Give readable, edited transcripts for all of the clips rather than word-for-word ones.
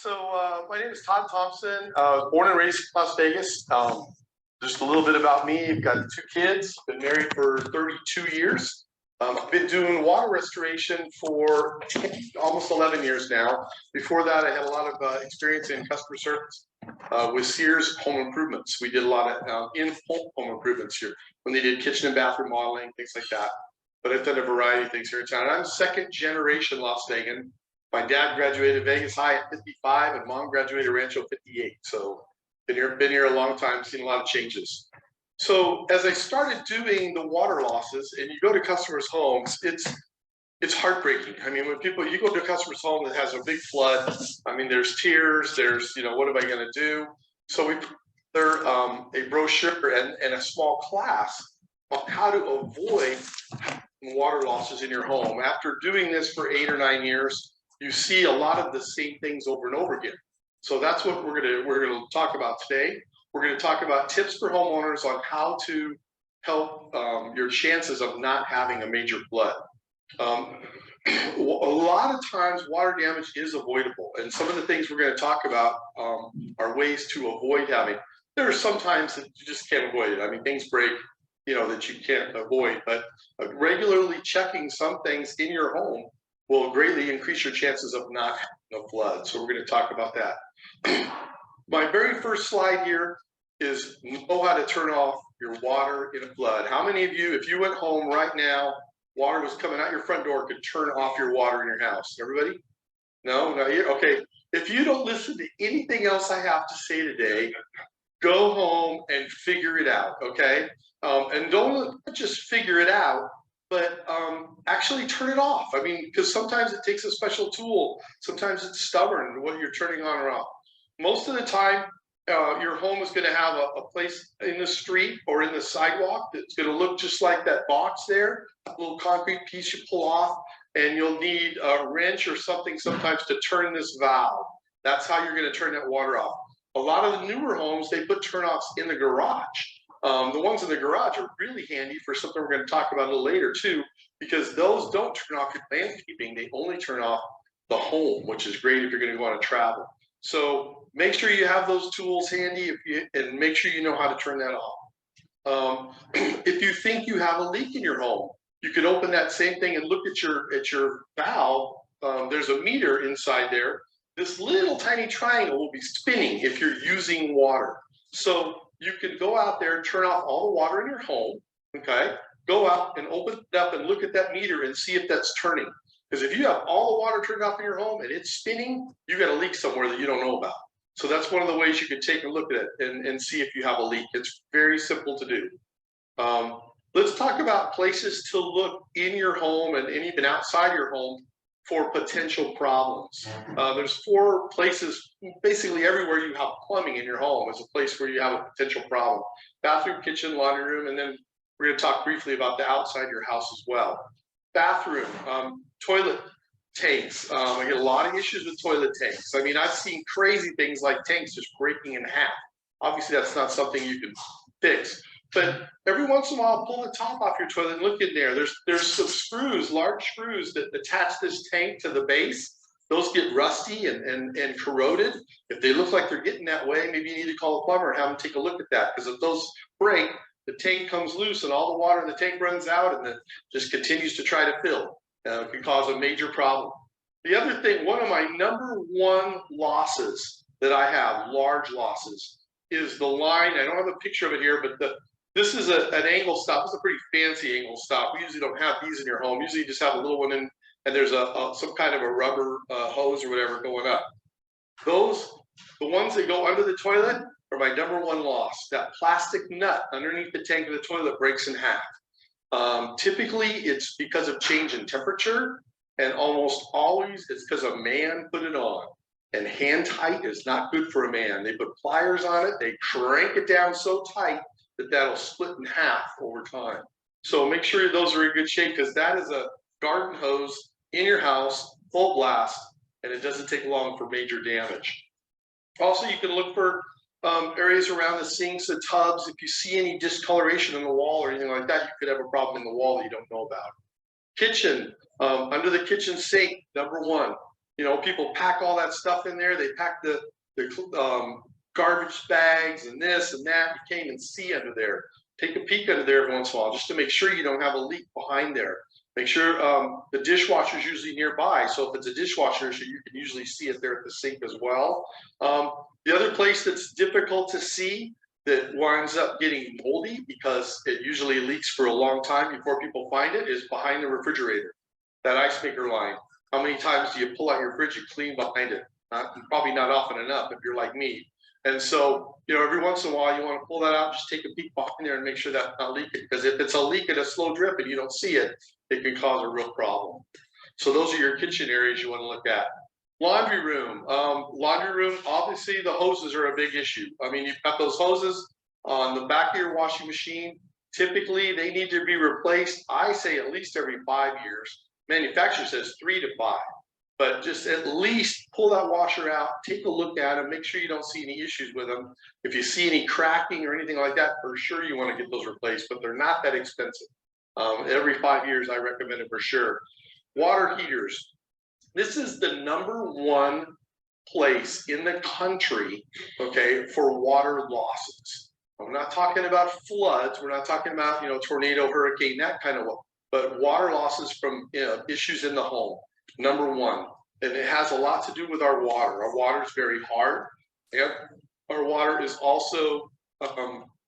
My name is Todd Thompson, born and raised in Las Vegas. Just a little bit about me. I've got 2 kids, been married for 32 years. I've been doing water restoration for almost 11 years now. Before that, I had a lot of experience in customer service with Sears Home Improvements. We did a lot of in-home improvements here when they did kitchen and bathroom modeling, things like that. But I've done a variety of things here in town. And I'm second generation Las Vegan. My dad graduated Vegas High at 55 and mom graduated Rancho 58. So been here a long time, seen a lot of changes. So as I started doing the water losses and you go to customers' homes, it's heartbreaking. I mean, when you go to a customer's home that has a big flood, I mean, there's tears, there's, what am I going to do? So we put there a brochure and a small class on how to avoid water losses in your home. After doing this for 8 or 9 years, you see a lot of the same things over and over again. So that's what we're gonna talk about today. We're gonna talk about tips for homeowners on how to help your chances of not having a major flood. A lot of times water damage is avoidable, and some of the things we're gonna talk about are ways to avoid having. There are some times that you just can't avoid it. I mean, things break, that you can't avoid, but regularly checking some things in your home will greatly increase your chances of not having a flood. So we're going to talk about that. My very first slide here is know how to turn off your water in a flood. How many of you, if you went home right now, water was coming out your front door, could turn off your water in your house? Everybody? No, not here? Okay. If you don't listen to anything else I have to say today, go home and figure it out, okay? And don't just figure it out, but actually turn it off. I mean, because sometimes it takes a special tool. Sometimes it's stubborn what you're turning on or off. Most of the time, your home is going to have a place in the street or in the sidewalk that's going to look just like that box there, a little concrete piece you pull off, and you'll need a wrench or something sometimes to turn this valve. That's how you're going to turn that water off. A lot of the newer homes, they put turnoffs in the garage. The ones in the garage are really handy for something we're going to talk about a little later too, because those don't turn off your landscaping. They only turn off the home, which is great if you're going to go on a travel. So make sure you have those tools handy and make sure you know how to turn that off. If you think you have a leak in your home, you can open that same thing and look at your valve. There's a meter inside there. This little tiny triangle will be spinning if you're using water. So you can go out there and turn off all the water in your home, okay? Go out and open it up and look at that meter and see if that's turning. Because if you have all the water turned off in your home and it's spinning, you got a leak somewhere that you don't know about. So that's one of the ways you can take a look at it and see if you have a leak. It's very simple to do. Let's talk about places to look in your home and even outside your home for potential problems. There's 4 places, basically everywhere you have plumbing in your home is a place where you have a potential problem. Bathroom, kitchen, laundry room, and then we're going to talk briefly about the outside your house as well. Bathroom, toilet tanks. I get a lot of issues with toilet tanks. I mean, I've seen crazy things like tanks just breaking in half. Obviously, that's not something you can fix. But every once in a while, pull the top off your toilet and look in there. There's some screws, large screws that attach this tank to the base. Those get rusty and corroded. If they look like they're getting that way, maybe you need to call a plumber and have them take a look at that. Because if those break, the tank comes loose and all the water in the tank runs out and then just continues to try to fill. It can cause a major problem. The other thing, one of my #1 losses that I have, large losses, is the line. I don't have a picture of it here, but this is an angle stop. It's a pretty fancy angle stop. We usually don't have these in your home. Usually you just have a little one in, and there's some kind of a rubber hose or whatever going up. The ones that go under the toilet are my #1 loss. That plastic nut underneath the tank of the toilet breaks in half. Typically, it's because of change in temperature, and almost always it's because a man put it on. And hand tight is not good for a man. They put pliers on it. They crank it down so tight that that'll split in half over time. So make sure those are in good shape, because that is a garden hose in your house, full blast, and it doesn't take long for major damage. Also, you can look for areas around the sinks, the tubs. If you see any discoloration in the wall or anything like that, you could have a problem in the wall that you don't know about. Kitchen, under the kitchen sink, #1. You know, people pack all that stuff in there. They pack the garbage bags and this and that. You can't even see under there. Take a peek under there every once in a while just to make sure you don't have a leak behind there. Make sure the dishwasher is usually nearby. So if it's a dishwasher issue, you can usually see it there at the sink as well. The other place that's difficult to see that winds up getting moldy because it usually leaks for a long time before people find it is behind the refrigerator, that ice maker line. How many times do you pull out your fridge and clean behind it? Probably not often enough if you're like me. And so, you know, every once in a while you want to pull that out, just take a peek behind there and make sure that's not leaking. Because if it's a leak and a slow drip and you don't see it, it can cause a real problem. So those are your kitchen areas you want to look at. Laundry room. Laundry room, obviously the hoses are a big issue. I mean, you've got those hoses on the back of your washing machine. Typically, they need to be replaced, I say at least every 5 years. Manufacturer says 3 to 5. But just at least pull that washer out, take a look at them, make sure you don't see any issues with them. If you see any cracking or anything like that, for sure you want to get those replaced, but they're not that expensive. Every 5 years, I recommend it for sure. Water heaters. This is the #1 place in the country, okay, for water losses. We're not talking about floods. We're not talking about, you know, tornado, hurricane, that kind of one, but water losses from, you know, issues in the home. #1, and it has a lot to do with our water. Our water is very hard, and our water is also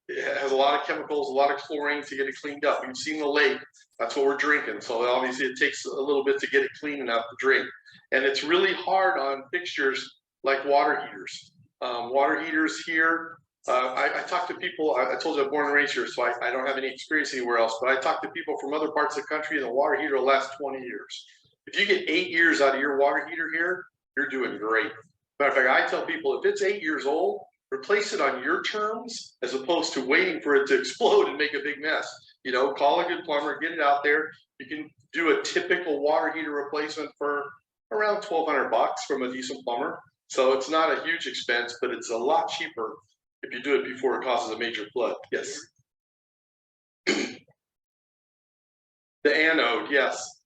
it has a lot of chemicals, a lot of chlorine to get it cleaned up. We've seen the lake, that's what we're drinking. So obviously it takes a little bit to get it clean enough to drink. And it's really hard on fixtures like water heaters. Water heaters here, I talk to people, I told you I'm born and raised here, so I don't have any experience anywhere else, but I talk to people from other parts of the country and the water heater will last 20 years. If you get 8 years out of your water heater here, you're doing great. Matter of fact, I tell people if it's 8 years old, replace it on your terms as opposed to waiting for it to explode and make a big mess. You know, call a good plumber, get it out there. You can do a typical water heater replacement for around $1,200 from a decent plumber. So it's not a huge expense, but it's a lot cheaper if you do it before it causes a major flood. Yes. The anode, yes.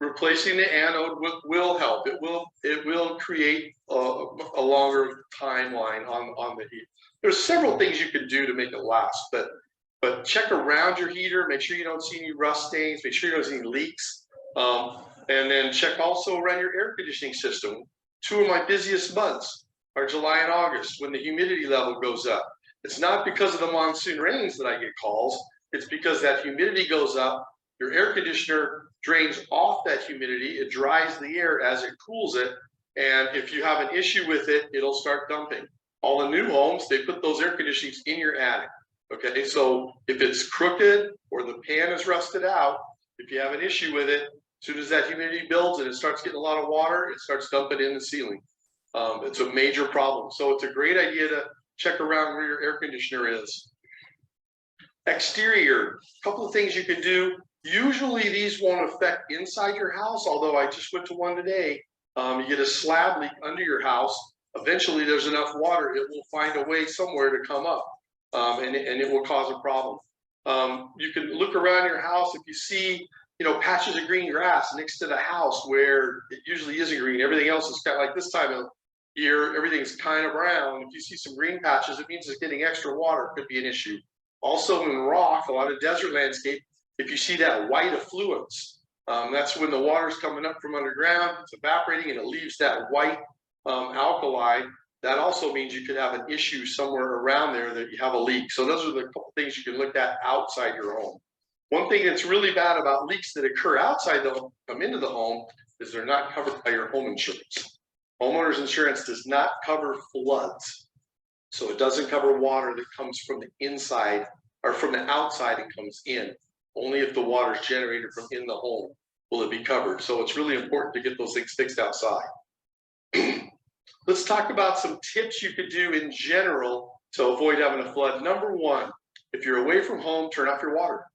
Replacing the anode will help. It will create a longer timeline on the heat. There's several things you can do to make it last, but check around your heater. Make sure you don't see any rust stains. Make sure you don't see any leaks, and then check also around your air conditioning system. 2 of my busiest months are July and August when the humidity level goes up. It's not because of the monsoon rains that I get calls. It's because that humidity goes up. Your air conditioner drains off that humidity. It dries the air as it cools it. And if you have an issue with it, it'll start dumping. All the new homes, they put those air conditionings in your attic. Okay, so if it's crooked or the pan is rusted out, if you have an issue with it, as soon as that humidity builds and it starts getting a lot of water, it starts dumping in the ceiling. It's a major problem. So it's a great idea to check around where your air conditioner is. Exterior, a couple of things you can do. Usually these won't affect inside your house, although I just went to one today. You get a slab leak under your house. Eventually there's enough water, it will find a way somewhere to come up, and it will cause a problem. You can look around your house. If you see, you know, patches of green grass next to the house where it usually isn't green, everything else is kind of like this time of year, everything's kind of brown. If you see some green patches, it means it's getting extra water, could be an issue. Also in rock, a lot of desert landscape, if you see that white effluence, that's when the water's coming up from underground, it's evaporating and it leaves that white alkali. That also means you could have an issue somewhere around there that you have a leak. So those are the couple things you can look at outside your home. One thing that's really bad about leaks that occur outside the home, come into the home, is they're not covered by your home insurance. Homeowners insurance does not cover floods. So it doesn't cover water that comes from the inside or from the outside and comes in. Only if the water is generated from in the home will it be covered. So it's really important to get those things fixed outside. Let's talk about some tips you could do in general to avoid having a flood. #1, if you're away from home, turn off your water.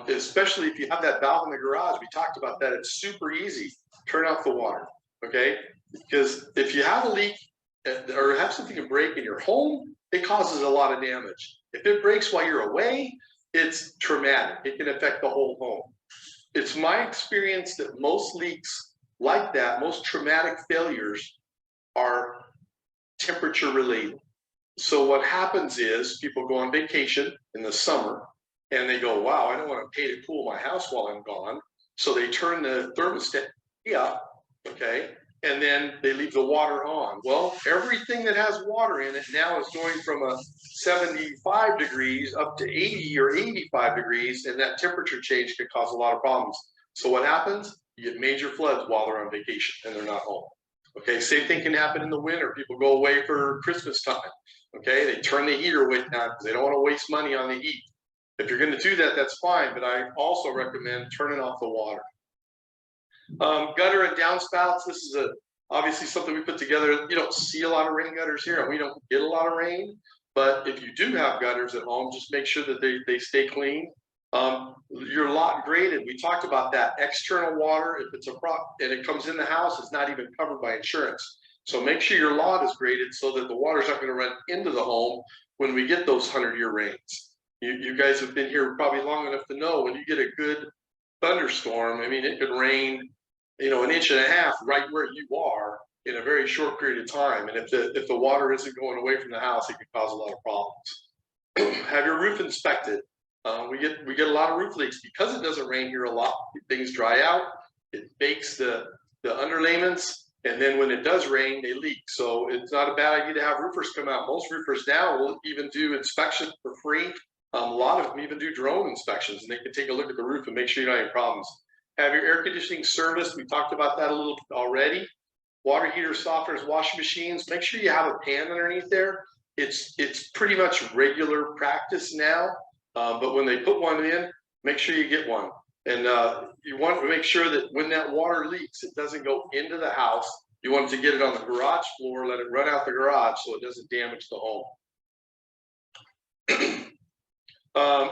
Especially if you have that valve in the garage, we talked about that. It's super easy. Turn off the water, okay? Because if you have a leak or have something to break in your home, it causes a lot of damage. If it breaks while you're away, it's traumatic. It can affect the whole home. It's my experience that most leaks like that, most traumatic failures are temperature related. So what happens is people go on vacation in the summer and they go, wow, I don't want to pay to cool my house while I'm gone. So they turn the thermostat up, okay, and then they leave the water on. Well, everything that has water in it now is going from a 75 degrees up to 80 or 85 degrees, and that temperature change can cause a lot of problems. So what happens? You get major floods while they're on vacation and they're not home. Okay, same thing can happen in the winter. People go away for Christmas time. Okay, they turn the heater way down because they don't want to waste money on the heat. If you're going to do that, that's fine, but I also recommend turning off the water. Gutter and downspouts, this is obviously something we put together. You don't see a lot of rain gutters here, and we don't get a lot of rain, but if you do have gutters at home, just make sure that they stay clean. Your lot graded, we talked about that. External water, if it's and it comes in the house, it's not even covered by insurance. So make sure your lot is graded so that the water's not going to run into the home when we get those 100-year rains. You guys have been here probably long enough to know when you get a good thunderstorm, I mean, it could rain, an inch and a half right where you are in a very short period of time. And if the water isn't going away from the house, it could cause a lot of problems. Have your roof inspected. We get a lot of roof leaks because it doesn't rain here a lot. Things dry out, it bakes the underlayments, and then when it does rain, they leak. So it's not a bad idea to have roofers come out. Most roofers now will even do inspections for free. A lot of them even do drone inspections, and they can take a look at the roof and make sure you don't have any problems. Have your air conditioning serviced. We talked about that a little bit already. Water heaters, softeners, washing machines. Make sure you have a pan underneath there. It's pretty much regular practice now, but when they put one in, make sure you get one. And you want to make sure that when that water leaks, it doesn't go into the house. You want to get it on the garage floor, let it run out the garage so it doesn't damage the home.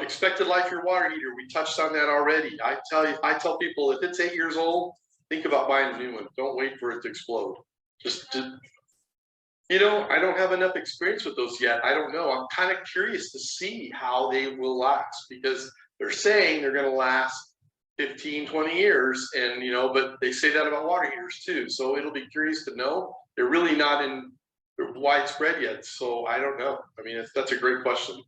Expected life of your water heater, we touched on that already. I tell people if it's 8 years old, think about buying a new one. Don't wait for it to explode. I don't have enough experience with those yet. I don't know. I'm kind of curious to see how they will last, because they're saying they're going to last 15, 20 years, and but they say that about water heaters too. So it'll be curious to know. They're really not widespread yet, so I don't know. I mean, that's a great question.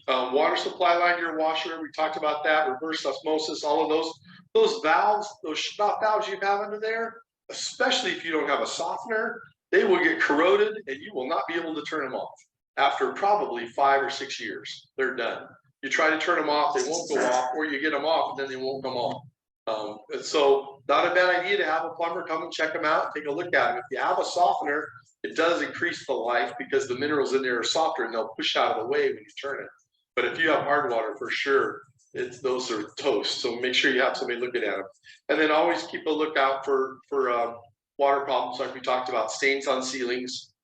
Water supply line to your washer, we talked about that. Reverse osmosis, all of those valves, those stop valves you have under there, especially if you don't have a softener, they will get corroded and you will not be able to turn them off. After probably 5 or 6 years, they're done. You try to turn them off, they won't go off, or you get them off and then they won't come on. And so not a bad idea to have a plumber come and check them out, take a look at them. If you have a softener, it does increase the life because the minerals in there are softer and they'll push out of the way when you turn it. But if you have hard water, for sure, those are toast. So make sure you have somebody looking at them. And then always keep a lookout for water problems like we talked about, stains on ceilings.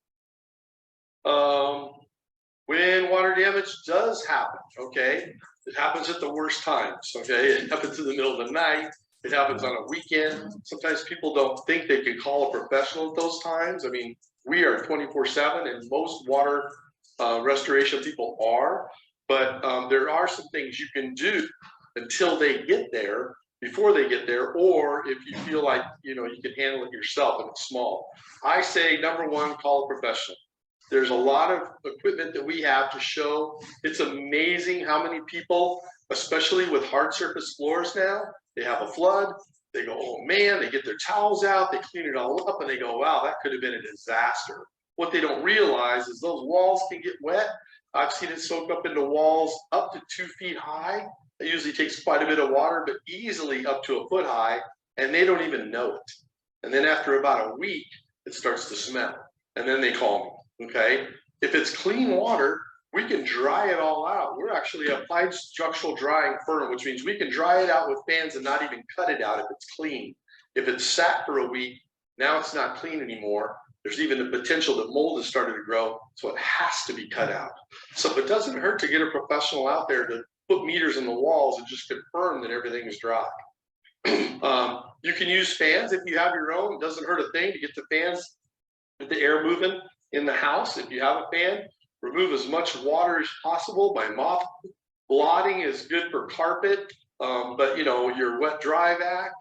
When water damage does happen, okay, it happens at the worst times, okay? It happens in the middle of the night. It happens on a weekend. Sometimes people don't think they can call a professional at those times. I mean, we are 24/7 and most water restoration people are. But there are some things you can do until they get there, before they get there, or if you feel like you can handle it yourself and it's small. I say number one, call a professional. There's a lot of equipment that we have to show. It's amazing how many people, especially with hard surface floors now, they have a flood, they go, oh man, they get their towels out, they clean it all up, and they go, wow, that could have been a disaster. What they don't realize is those walls can get wet. I've seen it soak up into walls up to 2 feet high. It usually takes quite a bit of water, but easily up to 1 foot high, and they don't even know it. And then after about a week, it starts to smell, and then they call me, okay? If it's clean water, we can dry it all out. We're actually a applied structural drying firm, which means we can dry it out with fans and not even cut it out if it's clean. If it's sat for a week, now it's not clean anymore. There's even the potential that mold has started to grow, so it has to be cut out. So it doesn't hurt to get a professional out there to put meters in the walls and just confirm that everything is dry. You can use fans if you have your own. It doesn't hurt a thing to get the fans, get the air moving in the house. If you have a fan, remove as much water as possible by mop. Blotting is good for carpet, but your wet dry vac,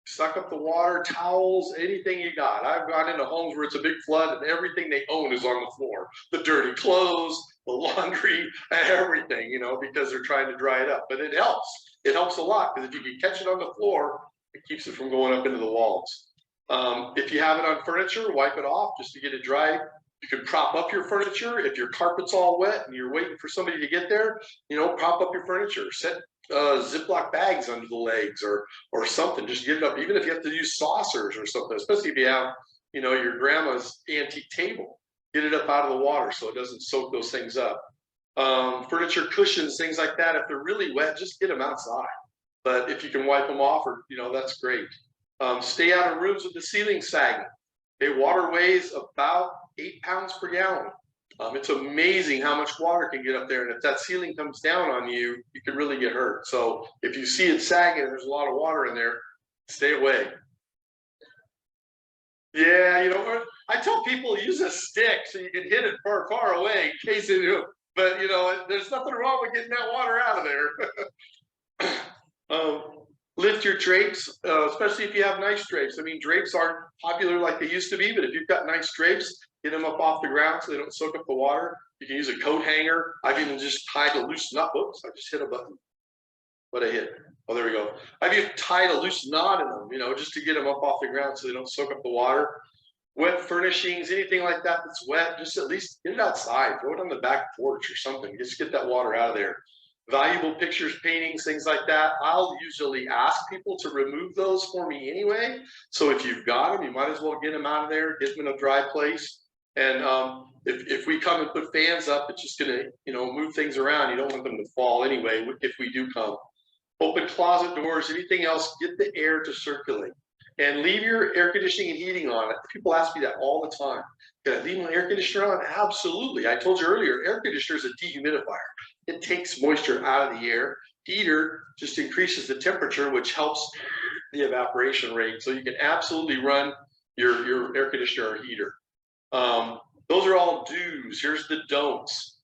suck up the water, towels, anything you got. I've gone into homes where it's a big flood and everything they own is on the floor. The dirty clothes, the laundry, everything, you know, because they're trying to dry it up. But it helps. It helps a lot because if you can catch it on the floor, it keeps it from going up into the walls. If you have it on furniture, wipe it off just to get it dry. You can prop up your furniture. If your carpet's all wet and you're waiting for somebody to get there, you know, prop up your furniture. Set Ziploc bags under the legs or something. Just get it up. Even if you have to use saucers or something, especially if you have, you know, your grandma's antique table, get it up out of the water so it doesn't soak those things up. Furniture cushions, things like that. If they're really wet, just get them outside. But if you can wipe them off, or you know, that's great. Stay out of rooms with the ceiling sagging. Okay, water weighs about 8 pounds per gallon. It's amazing how much water can get up there, and if that ceiling comes down on you, you can really get hurt. So if you see it sagging and there's a lot of water in there, stay away. Yeah, you know, I tell people use a stick so you can hit it far away in case it, but you know, there's nothing wrong with getting that water out of there. Lift your drapes, especially if you have nice drapes. I mean, drapes aren't popular like they used to be, but if you've got nice drapes, get them up off the ground so they don't soak up the water. You can use a coat hanger. I've even just tied a loose knot. Oops, I just hit a button. What I hit? Oh, there we go. I've even tied a loose knot in them, you know, just to get them up off the ground so they don't soak up the water. Wet furnishings, anything like that that's wet, just at least get it outside. Throw it on the back porch or something. Just get that water out of there. Valuable pictures, paintings, things like that. I'll usually ask people to remove those for me anyway. So if you've got them, you might as well get them out of there, get them in a dry place. And if we come and put fans up, it's just gonna, you know, move things around. You don't want them to fall anyway if we do come. Open closet doors, anything else, get the air to circulate. And leave your air conditioning and heating on. People ask me that all the time. Can I leave my air conditioner on? Absolutely. I told you earlier, air conditioner is a dehumidifier. It takes moisture out of the air. Heater just increases the temperature, which helps the evaporation rate. So you can absolutely run your air conditioner or heater. Those are all do's. Here's the don'ts.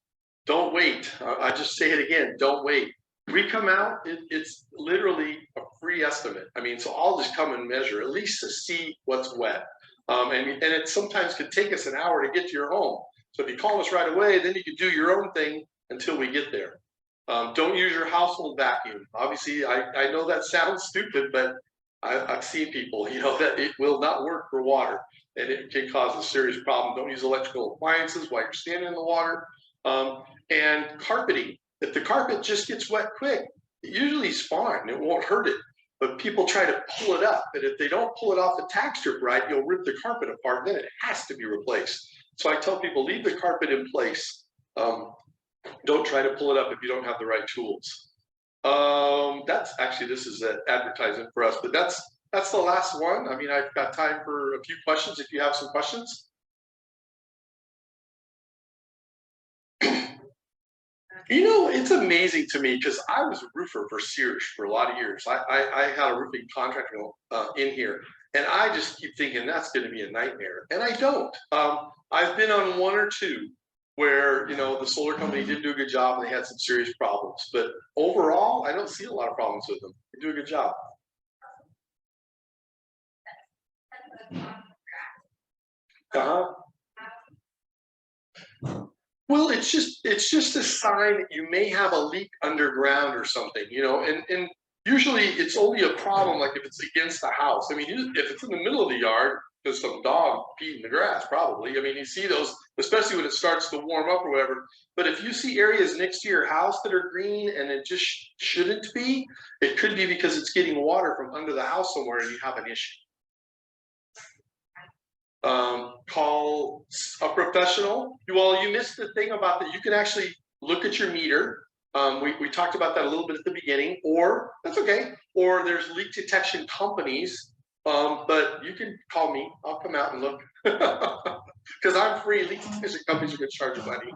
Don't wait. I just say it again, don't wait. We come out, it's literally a free estimate. I mean, so I'll just come and measure, at least to see what's wet. And it sometimes could take us an hour to get to your home. So if you call us right away, then you can do your own thing until we get there. Don't use your household vacuum. Obviously, I know that sounds stupid, but I've seen people, you know, that it will not work for water and it can cause a serious problem. Don't use electrical appliances while you're standing in the water. And carpeting. If the carpet just gets wet quick, it usually is fine. It won't hurt it. But people try to pull it up. And if they don't pull it off the tack strip right, you'll rip the carpet apart. Then it has to be replaced. So I tell people, leave the carpet in place. Don't try to pull it up if you don't have the right tools. That's actually, this is an advertisement for us, but that's the last one. I mean, I've got time for a few questions if you have some questions. You know, it's amazing to me because I was a roofer for Sears for a lot of years. I had a roofing contractor in here, and I just keep thinking that's going to be a nightmare, and I don't. I've been on one or two where, you know, the solar company didn't do a good job and they had some serious problems, but overall, I don't see a lot of problems with them. They do a good job. Well, it's just a sign that you may have a leak underground or something, you know, and usually it's only a problem like if it's against the house. I mean, if it's in the middle of the yard, there's some dog peed in the grass, probably. I mean, you see those, especially when it starts to warm up or whatever. But if you see areas next to your house that are green and it just shouldn't be, it could be because it's getting water from under the house somewhere and you have an issue. Call a professional. Well, you missed the thing about that. You can actually look at your meter. We talked about that a little bit at the beginning, or that's okay. Or there's leak detection companies, but you can call me. I'll come out and look because I'm free. Leak detection companies are going to charge you money.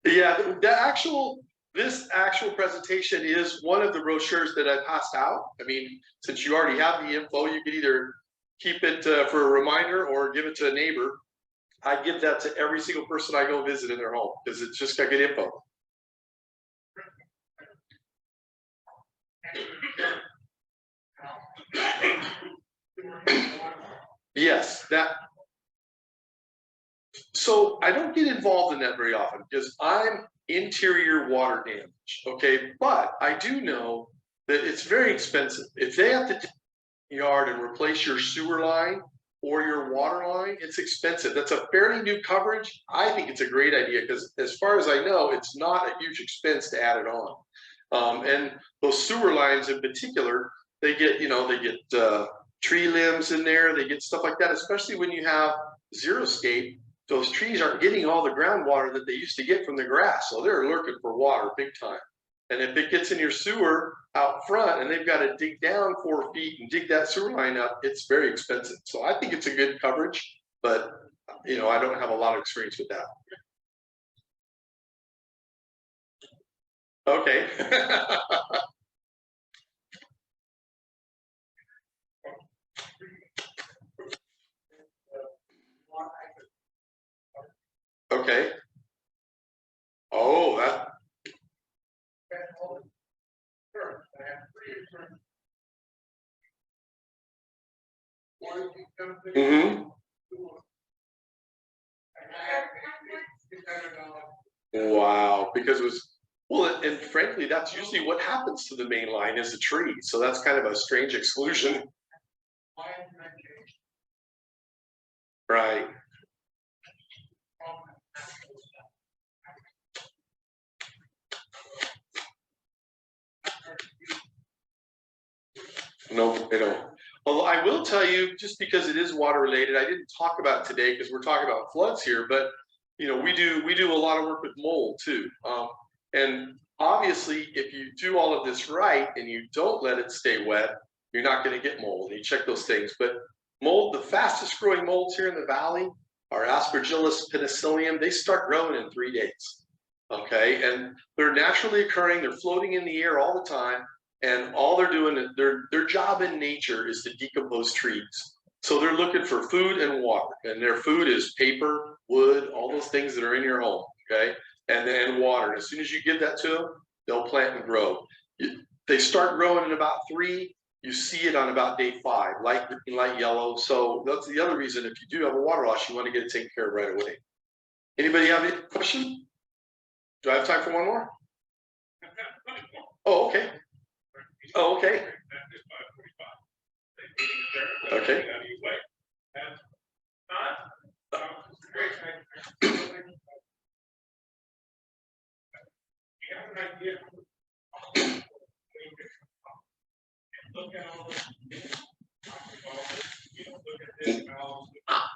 Yeah, this actual presentation is one of the brochures that I passed out. I mean, since you already have the info, you can either keep it for a reminder or give it to a neighbor. I give that to every single person I go visit in their home because it's just got good info. Yes, so I don't get involved in that very often because I'm interior water damage. Okay, but I do know that it's very expensive. If they have to take the yard and replace your sewer line or your water line, it's expensive. That's a fairly new coverage. I think it's a great idea because, as far as I know, it's not a huge expense to add it on. And those sewer lines in particular, they get, they get tree limbs in there, they get stuff like that, especially when you have xeriscape. Those trees aren't getting all the groundwater that they used to get from the grass, so they're lurking for water big time. And if it gets in your sewer out front and they've got to dig down 4 feet and dig that sewer line up, it's very expensive. So I think it's a good coverage, but I don't have a lot of experience with that. Okay. Okay. Oh, that. Mm-hmm. Wow, because it was, well, and frankly, that's usually what happens to the main line is a tree. So that's kind of a strange exclusion. Right. No, they don't. Although I will tell you, just because it is water related, I didn't talk about it today because we're talking about floods here, but we do a lot of work with mold too. And obviously, if you do all of this right and you don't let it stay wet, you're not going to get mold. You check those things. But mold, the fastest growing molds here in the valley are Aspergillus penicillium. They start growing in 3 days. Okay, and they're naturally occurring. They're floating in the air all the time. And all they're doing, their job in nature is to decompose trees. So they're looking for food and water, and their food is paper, wood, all those things that are in your home, okay? And then water. As soon as you give that to them, they'll plant and grow. They start growing in about 3. You see it on about day 5, light green, light yellow. So that's the other reason. If you do have a water loss, you want to get it taken care of right away. Anybody have any question? Do I have time for one more? Oh, okay. Oh, okay. Okay.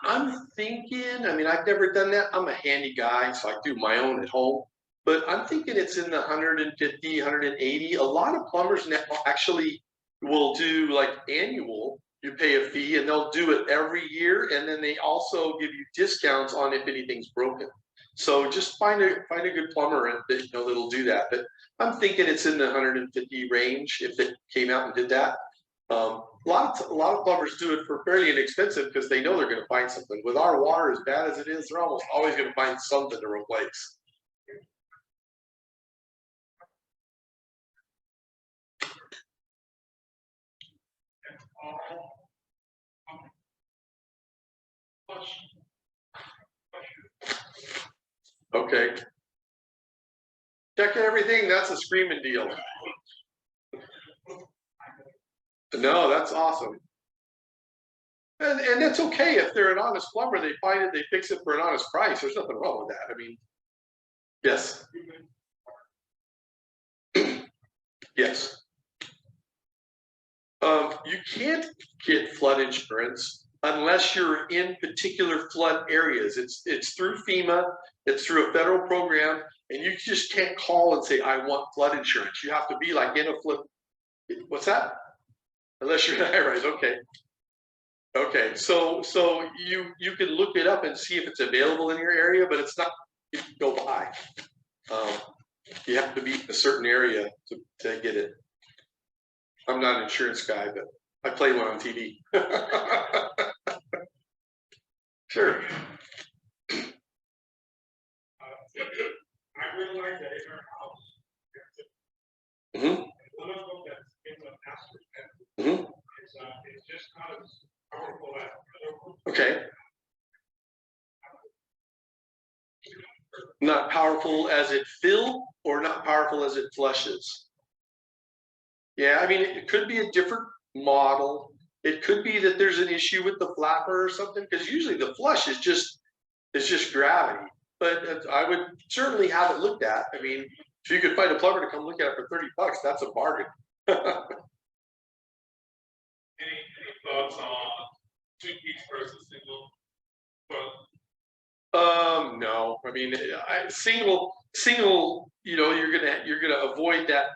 I'm thinking, I've never done that. I'm a handy guy, so I do my own at home. But I'm thinking it's in the 150, 180. A lot of plumbers now actually will do like annual. You pay a fee and they'll do it every year. And then they also give you discounts on if anything's broken. So just find a good plumber that'll do that. But I'm thinking it's in the 150 range if it came out and did that. A lot of plumbers do it for fairly inexpensive because they know they're going to find something. With our water as bad as it is, they're almost always going to find something to replace. Okay. Check everything. That's a screaming deal. No, that's awesome. And that's okay if they're an honest plumber. They find it, they fix it for an honest price. There's nothing wrong with that. Yes. Yes. You can't get flood insurance unless you're in particular flood areas. It's through FEMA, it's through a federal program, and you just can't call and say, I want flood insurance. You have to be like in a flood. What's that? Unless you're in a high rise, okay. Okay, so you can look it up and see if it's available in your area, but it's not, you can go by. You have to be in a certain area to get it. I'm not an insurance guy, but I play one on TV. Sure. I realize that in our house, Mm-hmm. one of them that's in the master bedroom, Mm-hmm. it's just not as powerful as the other one. not powerful as it filled or not powerful as it flushes. Yeah, I mean, it could be a different model. It could be that there's an issue with the flapper or something, because usually the flush is just gravity. But I would certainly have it looked at. I mean, if you could find a plumber to come look at it for $30, that's a bargain. Any thoughts on two-piece versus single? No. I mean, single, you know, you're gonna avoid that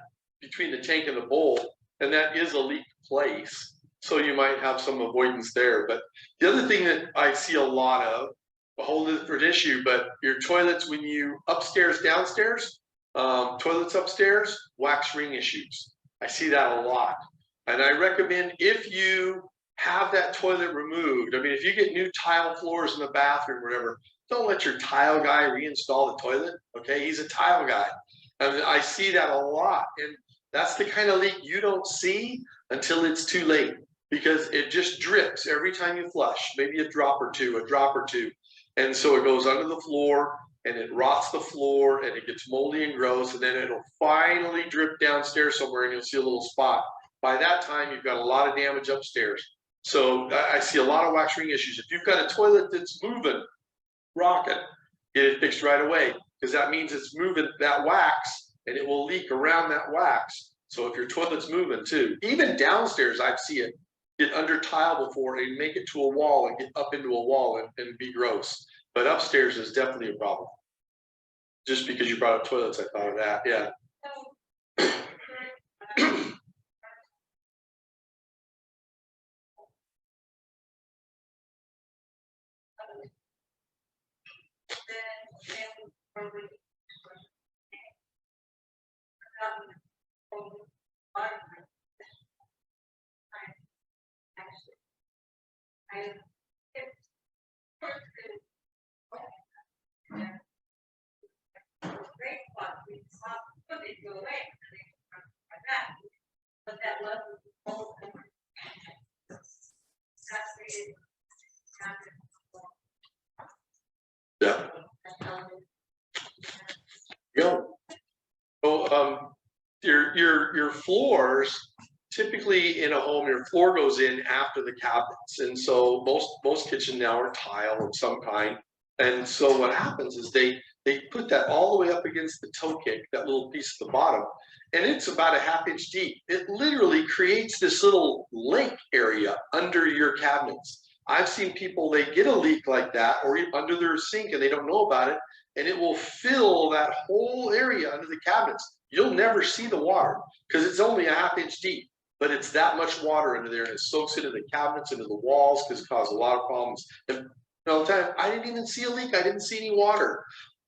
between the tank and the bowl, and that is a leak place. So you might have some avoidance there. But the other thing that I see a lot of, a whole different issue, but your toilets, when you upstairs, downstairs, toilets upstairs, wax ring issues. I see that a lot. And I recommend, if you have that toilet removed, I mean, if you get new tile floors in the bathroom or whatever, don't let your tile guy reinstall the toilet. Okay, he's a tile guy. And I see that a lot. And that's the kind of leak you don't see until it's too late, because it just drips every time you flush, maybe a drop or two. And so it goes under the floor and it rots the floor and it gets moldy and gross, and then it'll finally drip downstairs somewhere and you'll see a little spot. By that time, you've got a lot of damage upstairs. So I see a lot of wax ring issues. If you've got a toilet that's moving, rocking, get it fixed right away, because that means it's moving that wax and it will leak around that wax. So if your toilet's moving too, even downstairs, I've seen it get under tile before and make it to a wall and get up into a wall and be gross. But upstairs is definitely a problem. Just because you brought up toilets, I thought of that. Yeah. Yeah. Go. So your floors, typically in a home, your floor goes in after the cabinets, and so most kitchen now are tile of some kind. And so what happens is they put that all the way up against the toe kick, that little piece at the bottom, and it's about a 1/2 inch deep. It literally creates this little lake area under your cabinets. I've seen people, they get a leak like that or under their sink and they don't know about it, and it will fill that whole area under the cabinets. You'll never see the water because it's only a 1/2 inch deep, but it's that much water under there, and it soaks into the cabinets, into the walls, because it causes a lot of problems. And all the time, I didn't even see a leak. I didn't see any water.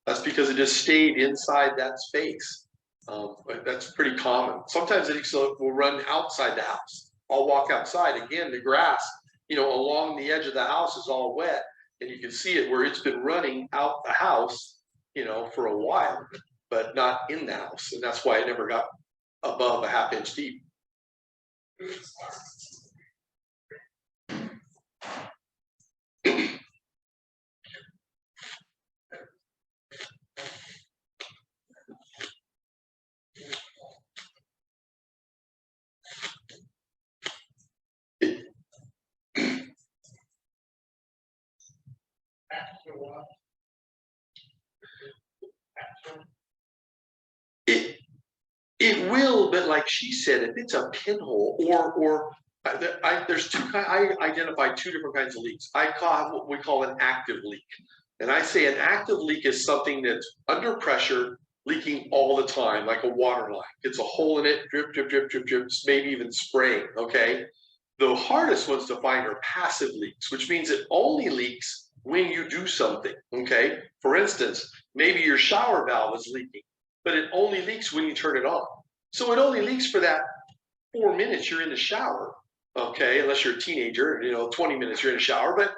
That's because it just stayed inside that space. But that's pretty common. Sometimes it will run outside the house. I'll walk outside. Again, the grass, you know, along the edge of the house is all wet, and you can see it where it's been running out the house, you know, for a while, but not in the house. And that's why it never got above a 1/2 inch deep. It will, but like she said, if it's a pinhole or there's I identify 2 different kinds of leaks. I call what we call an active leak. And I say an active leak is something that's under pressure, leaking all the time, like a water line. It's a hole in it, drip, drip, drip, drip, drip, maybe even spraying, okay? The hardest ones to find are passive leaks, which means it only leaks when you do something, okay? For instance, maybe your shower valve is leaking, but it only leaks when you turn it on. So it only leaks for that 4 minutes you're in the shower, okay? Unless you're a teenager, you know, 20 minutes you're in the shower, but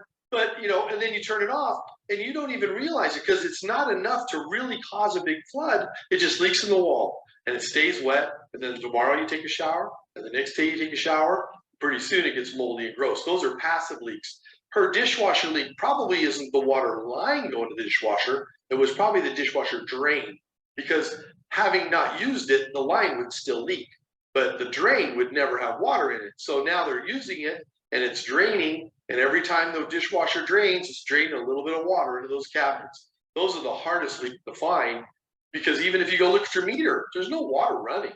you know, and then you turn it off and you don't even realize it because it's not enough to really cause a big flood. It just leaks in the wall and it stays wet. And then tomorrow you take a shower, and the next day you take a shower. Pretty soon it gets moldy and gross. Those are passive leaks. her dishwasher leak probably isn't the water line going to the dishwasher. It was probably the dishwasher drain, because having not used it, the line would still leak, but the drain would never have water in it. So now they're using it and it's draining. And every time the dishwasher drains, it's draining a little bit of water into those cabinets. Those are the hardest leaks to find, because even if you go look at your meter, there's no water running.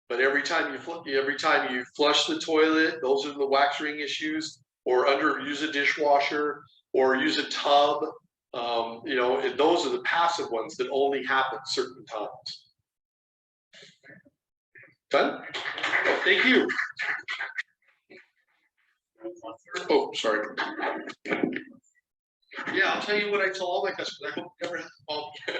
But every time you flush the toilet, those are the wax ring issues, or use a dishwasher or use a tub. You know, those are the passive ones that only happen certain times. Done? Oh, thank you. Oh, sorry. Yeah, I'll tell you what I tell all my customers. I hope you never have to call me.